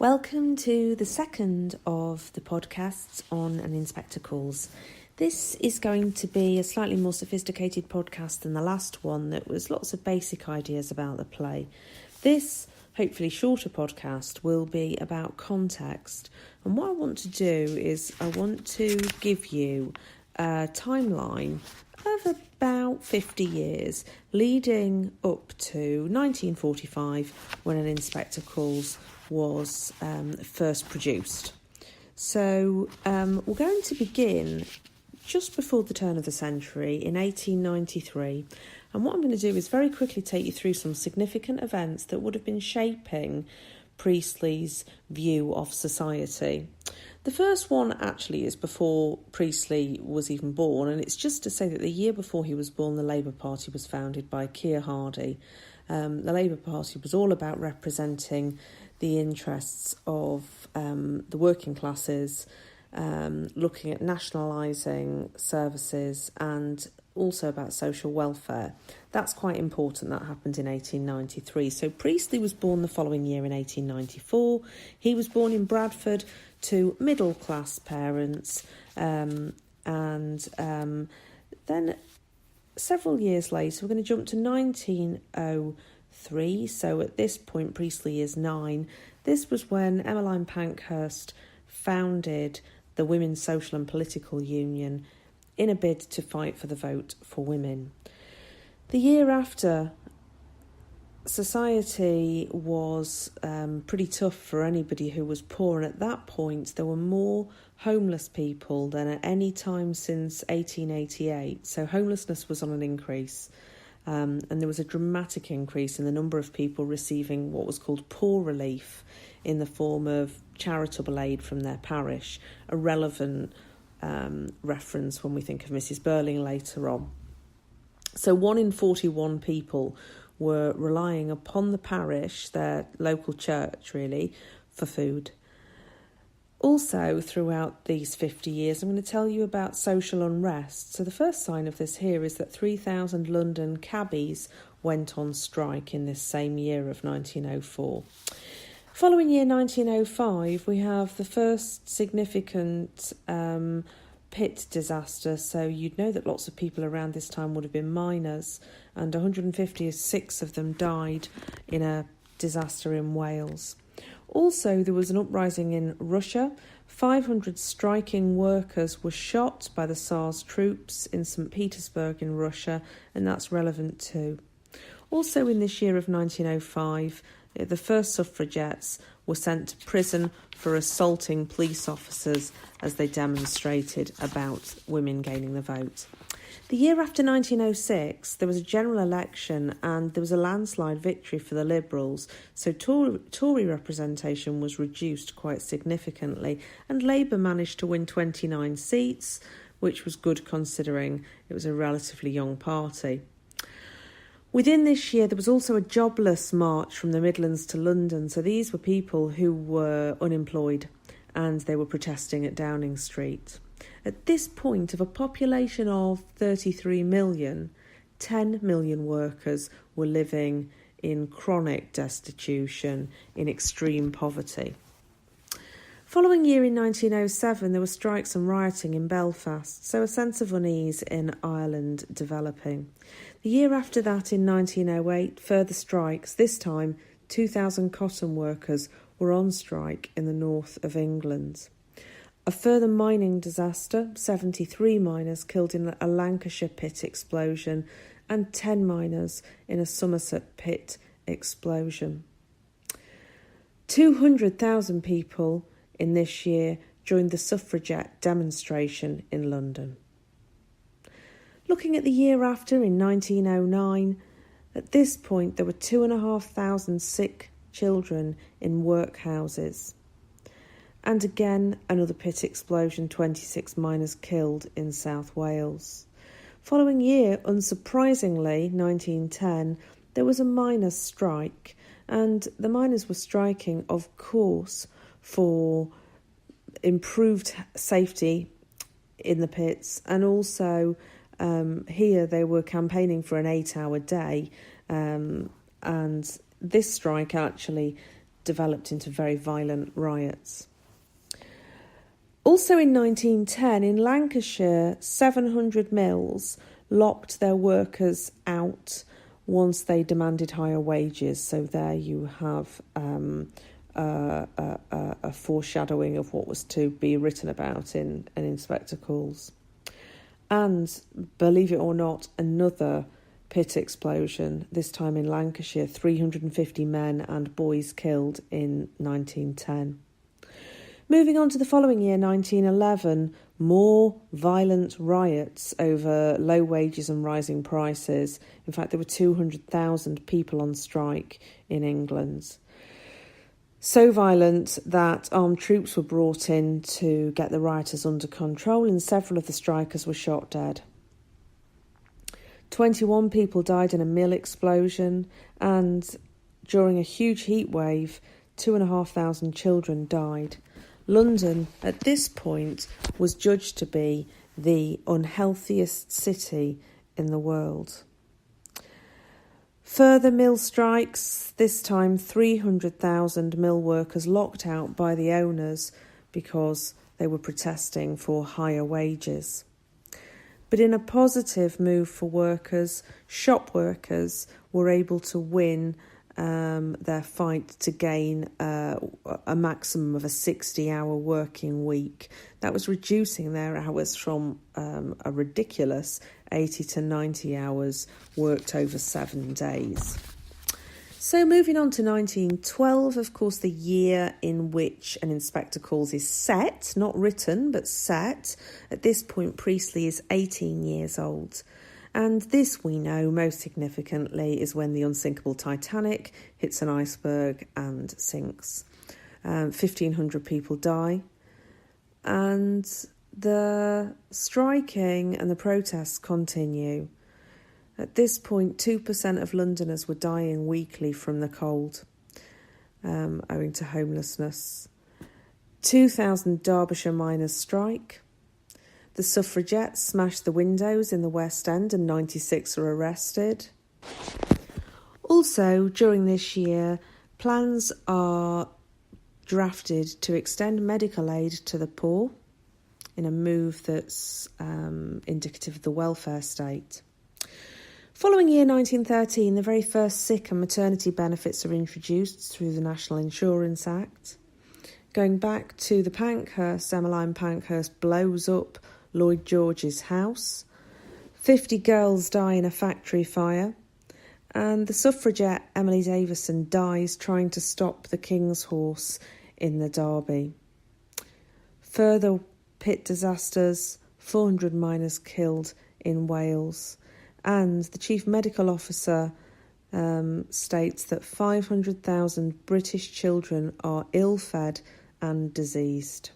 Welcome to the second of the podcasts on An Inspector Calls. This is going to be a slightly more sophisticated podcast than the last one that was lots of basic ideas about the play. This, hopefully shorter podcast, will be about context. And what I want to do is I want to give you a timeline of about 50 years leading up to 1945 when An Inspector Calls was first produced. So we're going to begin just before the turn of the century in 1893, and what I'm going to do is very quickly take you through some significant events that would have been shaping Priestley's view of society. The first one actually is before Priestley was even born, and it's just to say that the year before he was born, the Labour Party was founded by Keir Hardie. The Labour Party was all about representing the interests of the working classes, looking at nationalising services and also about social welfare. That's quite important. That happened in 1893. So Priestley was born the following year in 1894. He was born in Bradford to middle-class parents, and then several years later, we're going to jump to 1903. So at this point, Priestley is 9. This was when Emmeline Pankhurst founded the Women's Social and Political Union in a bid to fight for the vote for women. The year after, society was pretty tough for anybody who was poor, and at that point there were more homeless people than at any time since 1888. So homelessness was on an increase, and there was a dramatic increase in the number of people receiving what was called poor relief in the form of charitable aid from their parish, a relevant reference when we think of Mrs. Burling later on. So 1 in 41 people were relying upon the parish, their local church really, for food. Also, throughout these 50 years, I'm going to tell you about social unrest. So the first sign of this here is that 3,000 London cabbies went on strike in this same year of 1904. Following year 1905, we have the first significant pit disaster. So you'd know that lots of people around this time would have been miners, and 156 of them died in a disaster in Wales. Also, there was an uprising in Russia. 500 striking workers were shot by the Tsar's troops in St. Petersburg in Russia, and that's relevant too. Also in this year of 1905, the first suffragettes were sent to prison for assaulting police officers as they demonstrated about women gaining the vote. The year after 1906, there was a general election and there was a landslide victory for the Liberals, so Tory representation was reduced quite significantly, and Labour managed to win 29 seats, which was good considering it was a relatively young party. Within this year, there was also a jobless march from the Midlands to London. So these were people who were unemployed and they were protesting at Downing Street. At this point, of a population of 33 million, 10 million workers were living in chronic destitution, in extreme poverty. Following year in 1907, there were strikes and rioting in Belfast, so a sense of unease in Ireland developing. The year after that, in 1908, further strikes. This time, 2,000 cotton workers were on strike in the north of England. A further mining disaster, 73 miners killed in a Lancashire pit explosion and 10 miners in a Somerset pit explosion. 200,000 people in this year joined the suffragette demonstration in London. Looking at the year after, in 1909, at this point there were 2,500 sick children in workhouses. And again, another pit explosion, 26 miners killed in South Wales. Following year, unsurprisingly, 1910, there was a miners' strike, and the miners were striking, of course, for improved safety in the pits, and also here they were campaigning for an 8-hour day, and this strike actually developed into very violent riots. Also in 1910, in Lancashire, 700 mills locked their workers out once they demanded higher wages. So there you have a foreshadowing of what was to be written about in Inspector Calls. And, believe it or not, another pit explosion, this time in Lancashire, 350 men and boys killed in 1910. Moving on to the following year, 1911, more violent riots over low wages and rising prices. In fact, there were 200,000 people on strike in England. So violent that armed troops were brought in to get the rioters under control, and several of the strikers were shot dead. 21 people died in a mill explosion, and during a huge heat wave, 2,500 children died. London, at this point, was judged to be the unhealthiest city in the world. Further mill strikes, this time 300,000 mill workers locked out by the owners because they were protesting for higher wages. But in a positive move for workers, shop workers were able to win their fight to gain a maximum of a 60-hour working week. That was reducing their hours from a ridiculous 80 to 90 hours worked over 7 days. So moving on to 1912, of course, the year in which an Inspector Calls is set, not written, but set. At this point, Priestley is 18 years old. And this, we know, most significantly, is when the unsinkable Titanic hits an iceberg and sinks. 1,500 people die. And the striking and the protests continue. At this point, 2% of Londoners were dying weekly from the cold, owing to homelessness. 2,000 Derbyshire miners strike. The suffragettes smashed the windows in the West End and 96 are arrested. Also, during this year, plans are drafted to extend medical aid to the poor in a move that's indicative of the welfare state. Following year 1913, the very first sick and maternity benefits are introduced through the National Insurance Act. Going back to the Pankhurst, Emmeline Pankhurst blows up Lloyd George's house. 50 girls die in a factory fire. And the suffragette Emily Davison dies trying to stop the King's horse in the Derby. Further pit disasters, 400 miners killed in Wales. And the Chief Medical Officer states that 500,000 British children are ill-fed and diseased.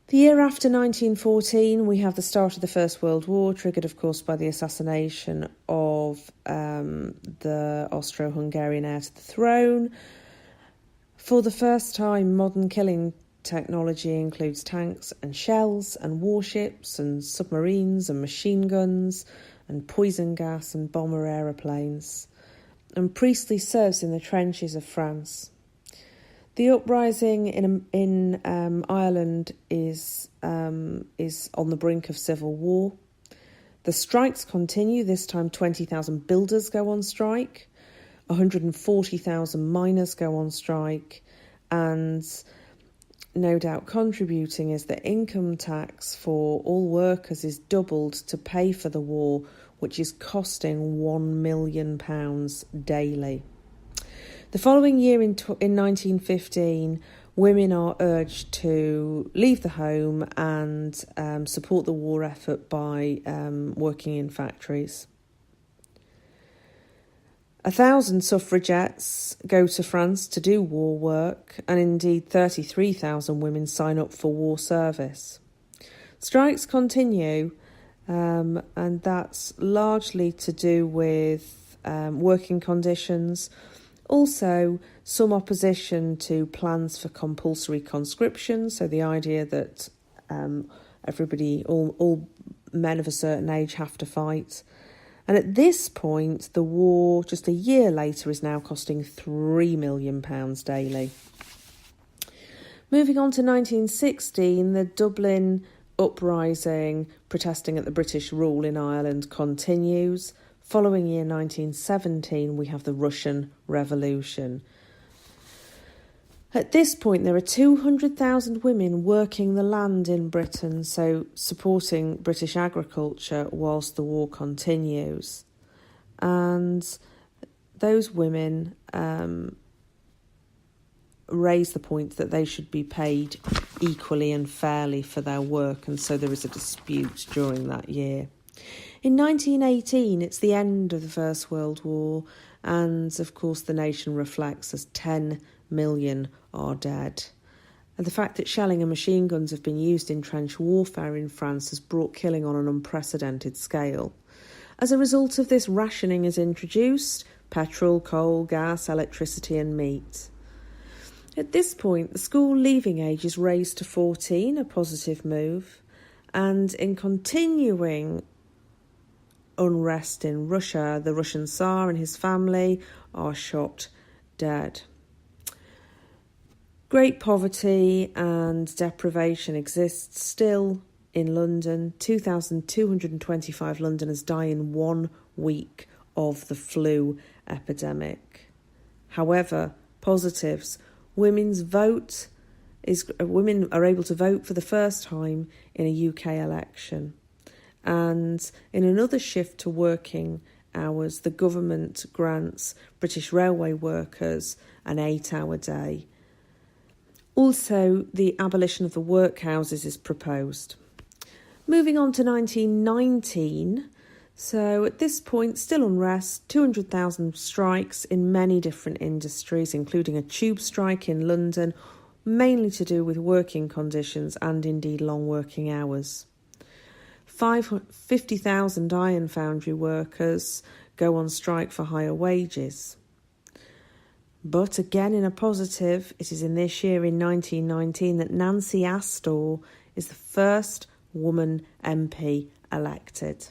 The year after 1914, we have the start of the First World War, triggered, of course, by the assassination of the Austro-Hungarian heir to the throne. For the first time, modern killing technology includes tanks and shells and warships and submarines and machine guns and poison gas and bomber aeroplanes. And Priestley serves in the trenches of France. The uprising in Ireland is on the brink of civil war. The strikes continue. This time 20,000 builders go on strike. 140,000 miners go on strike. And no doubt contributing is that income tax for all workers is doubled to pay for the war, which is costing £1 million daily. The following year, in 1915, women are urged to leave the home and support the war effort by working in factories. 1,000 suffragettes go to France to do war work, and indeed 33,000 women sign up for war service. Strikes continue, and that's largely to do with working conditions. Also, some opposition to plans for compulsory conscription, so the idea that all men of a certain age have to fight. And at this point, the war, just a year later, is now costing £3 million daily. Moving on to 1916, the Dublin uprising protesting at the British rule in Ireland continues. Following year 1917, we have the Russian Revolution. At this point, there are 200,000 women working the land in Britain, so supporting British agriculture whilst the war continues. And those women raise the point that they should be paid equally and fairly for their work, and so there is a dispute during that year. In 1918, it's the end of the First World War, and of course the nation reflects as 10 million are dead. And the fact that shelling and machine guns have been used in trench warfare in France has brought killing on an unprecedented scale. As a result of this, rationing is introduced: petrol, coal, gas, electricity and meat. At this point, the school leaving age is raised to 14, a positive move, and in continuing unrest in Russia, the Russian Tsar and his family are shot dead. Great poverty and deprivation exists still in London. 2,225 Londoners die in 1 week of the flu epidemic. However, positives: women are able to vote for the first time in a UK election. And in another shift to working hours, the government grants British railway workers an 8-hour day. Also, the abolition of the workhouses is proposed. Moving on to 1919, so at this point, still unrest, 200,000 strikes in many different industries, including a tube strike in London, mainly to do with working conditions and indeed long working hours. 50,000 iron foundry workers go on strike for higher wages. But again, in a positive, it is in this year, in 1919, that Nancy Astor is the first woman MP elected.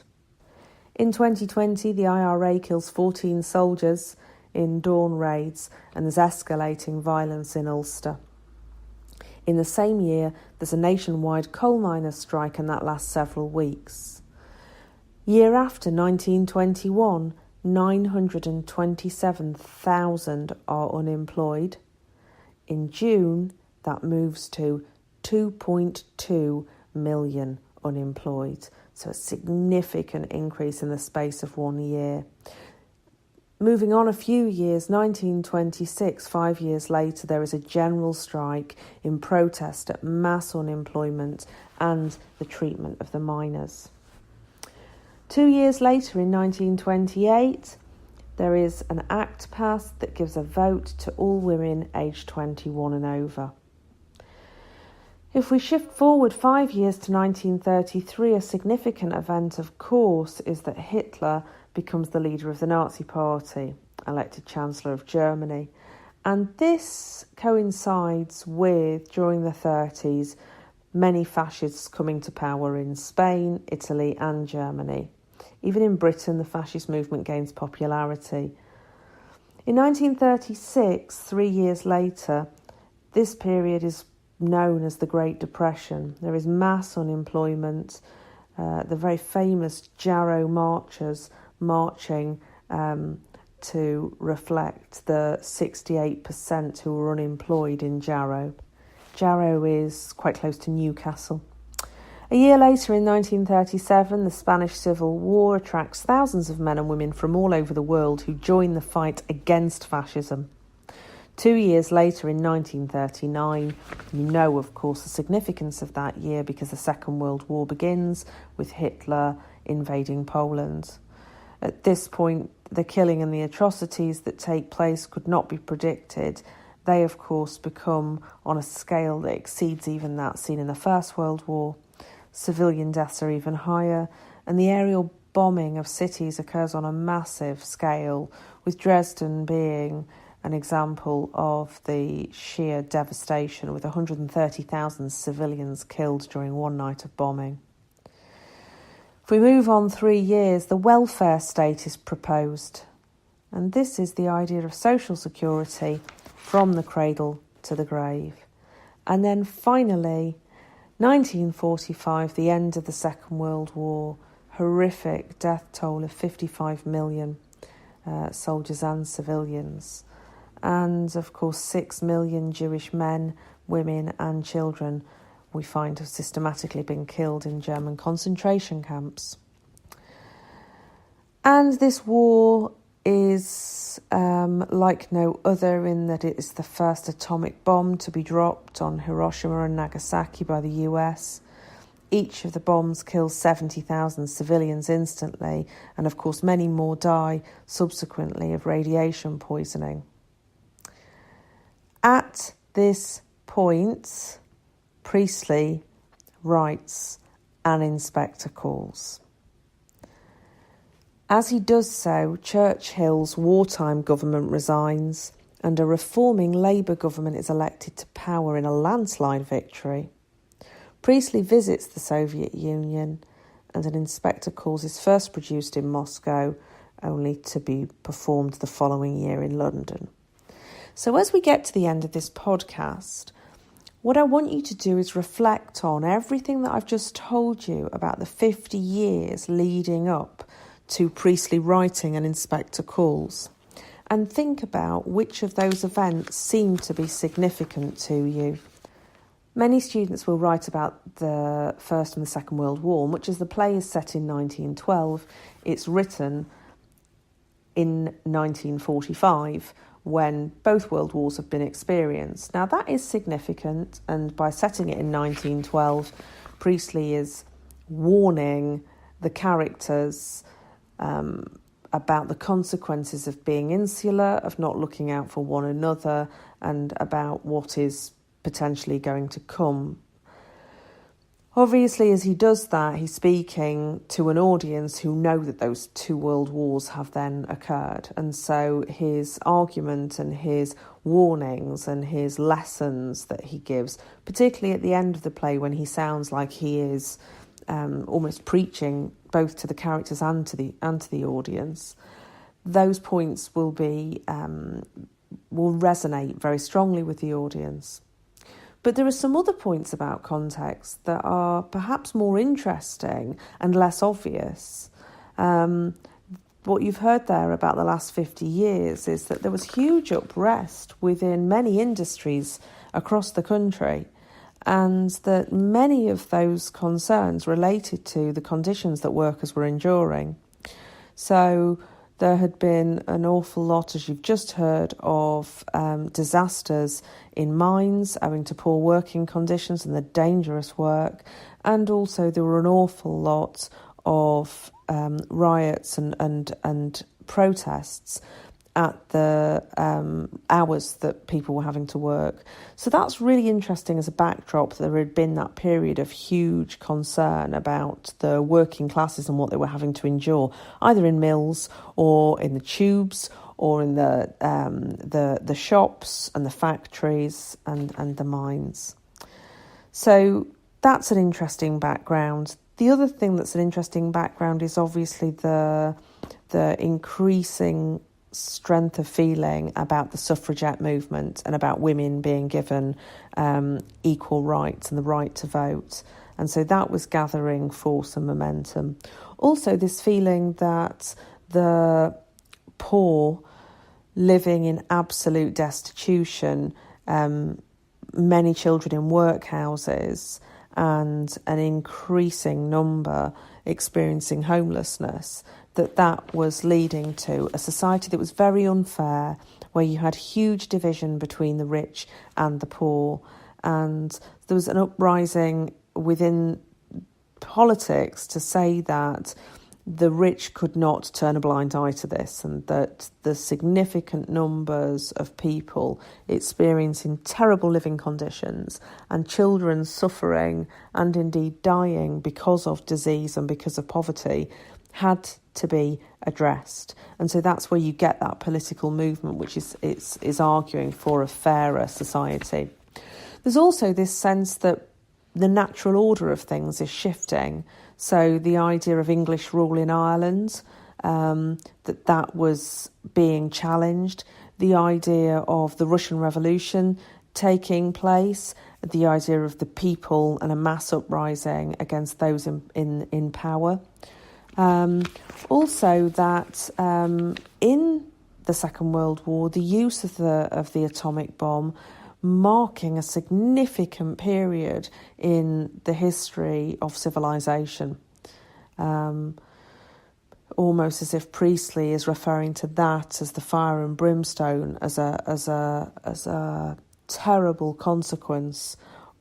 In 2020, the IRA kills 14 soldiers in dawn raids, and there's escalating violence in Ulster. In the same year, there's a nationwide coal miners' strike, and that lasts several weeks. Year after, 1921, 927,000 are unemployed. In June, that moves to 2.2 million unemployed. So a significant increase in the space of 1 year. Moving on a few years, 1926, 5 years later, there is a general strike in protest at mass unemployment and the treatment of the miners. 2 years later, in 1928, there is an act passed that gives a vote to all women aged 21 and over. If we shift forward 5 years to 1933, a significant event, of course, is that Hitler becomes the leader of the Nazi Party, elected Chancellor of Germany. And this coincides with, during the 30s, many fascists coming to power in Spain, Italy and Germany. Even in Britain, the fascist movement gains popularity. In 1936, 3 years later, this period is known as the Great Depression. There is mass unemployment. The very famous Jarrow marchers marching to reflect the 68% who were unemployed in Jarrow. Jarrow is quite close to Newcastle. A year later, in 1937, the Spanish Civil War attracts thousands of men and women from all over the world who join the fight against fascism. 2 years later, in 1939, you know, of course, the significance of that year because the Second World War begins with Hitler invading Poland. At this point, the killing and the atrocities that take place could not be predicted. They, of course, become on a scale that exceeds even that seen in the First World War. Civilian deaths are even higher, and the aerial bombing of cities occurs on a massive scale, with Dresden being an example of the sheer devastation, with 130,000 civilians killed during one night of bombing. If If we move on 3 years, the welfare state is proposed. And this is the idea of social security from the cradle to the grave. And then finally, 1945, the end of the Second World War, horrific death toll of 55 million soldiers and civilians. And of course, 6 million Jewish men, women and children we find have systematically been killed in German concentration camps. And this war is like no other in that it is the first atomic bomb to be dropped on Hiroshima and Nagasaki by the US. Each of the bombs kills 70,000 civilians instantly, and of course many more die subsequently of radiation poisoning. At this point, Priestley writes an inspector calls. As he does so, Churchill's wartime government resigns and a reforming Labour government is elected to power in a landslide victory. Priestley visits the Soviet Union and an inspector calls is first produced in Moscow, only to be performed the following year in London. So as we get to the end of this podcast, what I want you to do is reflect on everything that I've just told you about the 50 years leading up to Priestley writing an inspector calls, and think about which of those events seem to be significant to you. Many students will write about the First and the Second World War, and much as the play is set in 1912, it's written in 1945, when both world wars have been experienced. Now that is significant, and by setting it in 1912, Priestley is warning the characters about the consequences of being insular, of not looking out for one another, and about what is potentially going to come. Obviously, as he does that, he's speaking to an audience who know that those two world wars have then occurred. And so his argument and his warnings and his lessons that he gives, particularly at the end of the play when he sounds like he is almost preaching both to the characters and to the audience, those points will resonate very strongly with the audience. But there are some other points about context that are perhaps more interesting and less obvious. What you've heard there about the last 50 years is that there was huge unrest within many industries across the country, and that many of those concerns related to the conditions that workers were enduring. So there had been an awful lot, as you've just heard, of disasters in mines owing to poor working conditions and the dangerous work. And also there were an awful lot of riots and protests at the hours that people were having to work. So that's really interesting as a backdrop. There had been that period of huge concern about the working classes and what they were having to endure, either in mills or in the tubes or in the shops and the factories and the mines. So that's an interesting background. The other thing that's an interesting background is obviously the increasing strength of feeling about the suffragette movement and about women being given equal rights and the right to vote. And so that was gathering force and momentum. Also, this feeling that the poor living in absolute destitution, many children in workhouses, and an increasing number experiencing homelessness, that was leading to a society that was very unfair, where you had huge division between the rich and the poor. And there was an uprising within politics to say that the rich could not turn a blind eye to this, and that the significant numbers of people experiencing terrible living conditions and children suffering and indeed dying because of disease and because of poverty had to be addressed. And so that's where you get that political movement, which is arguing for a fairer society. There's also this sense that the natural order of things is shifting. So the idea of English rule in Ireland, that was being challenged. The idea of the Russian Revolution taking place, the idea of the people and a mass uprising against those in power. Also that in the Second World War, the use of the atomic bomb marking a significant period in the history of civilization. Almost as if Priestley is referring to that as the fire and brimstone, as a terrible consequence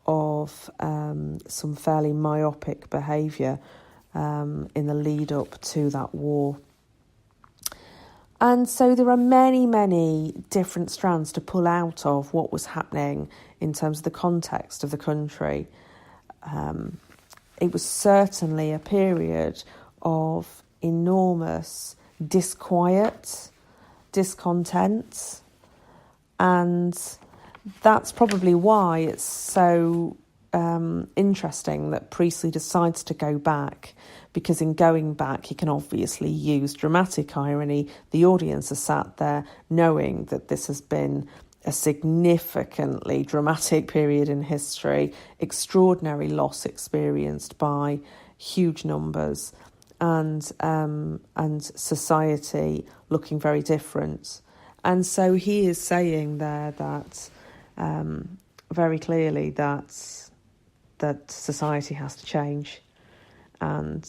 of some fairly myopic behaviour in the lead up to that war. And so there are many, many different strands to pull out of what was happening in terms of the context of the country. It was certainly a period of enormous disquiet, discontent, and that's probably why it's so interesting that Priestley decides to go back, because in going back he can obviously use dramatic irony. The audience are sat there knowing that this has been a significantly dramatic period in history, extraordinary loss experienced by huge numbers, and society looking very different. And so he is saying there that very clearly that society has to change, and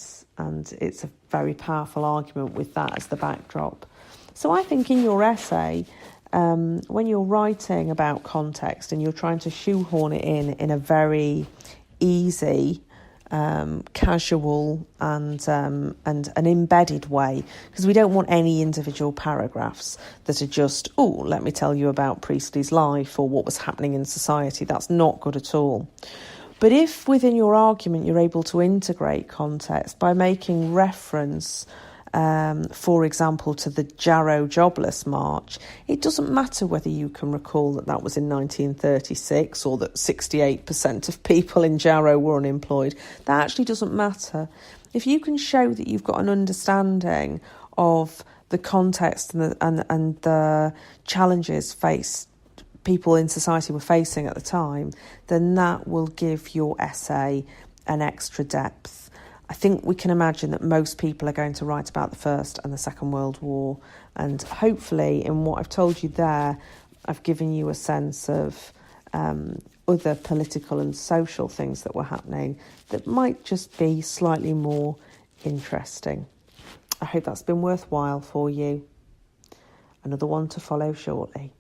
it's a very powerful argument with that as the backdrop. So I think in your essay, when you're writing about context and you're trying to shoehorn it in a very easy, casual and an embedded way, because we don't want any individual paragraphs that are just, let me tell you about Priestley's life or what was happening in society. That's not good at all. But if within your argument you're able to integrate context by making reference, for example, to the Jarrow Jobless March, it doesn't matter whether you can recall that was in 1936 or that 68% of people in Jarrow were unemployed. That actually doesn't matter. If you can show that you've got an understanding of the context and the challenges people in society were facing at the time, then that will give your essay an extra depth. I think we can imagine that most people are going to write about the First and the Second World War, and hopefully in what I've told you there, I've given you a sense of other political and social things that were happening that might just be slightly more interesting. I hope that's been worthwhile for you. Another one to follow shortly.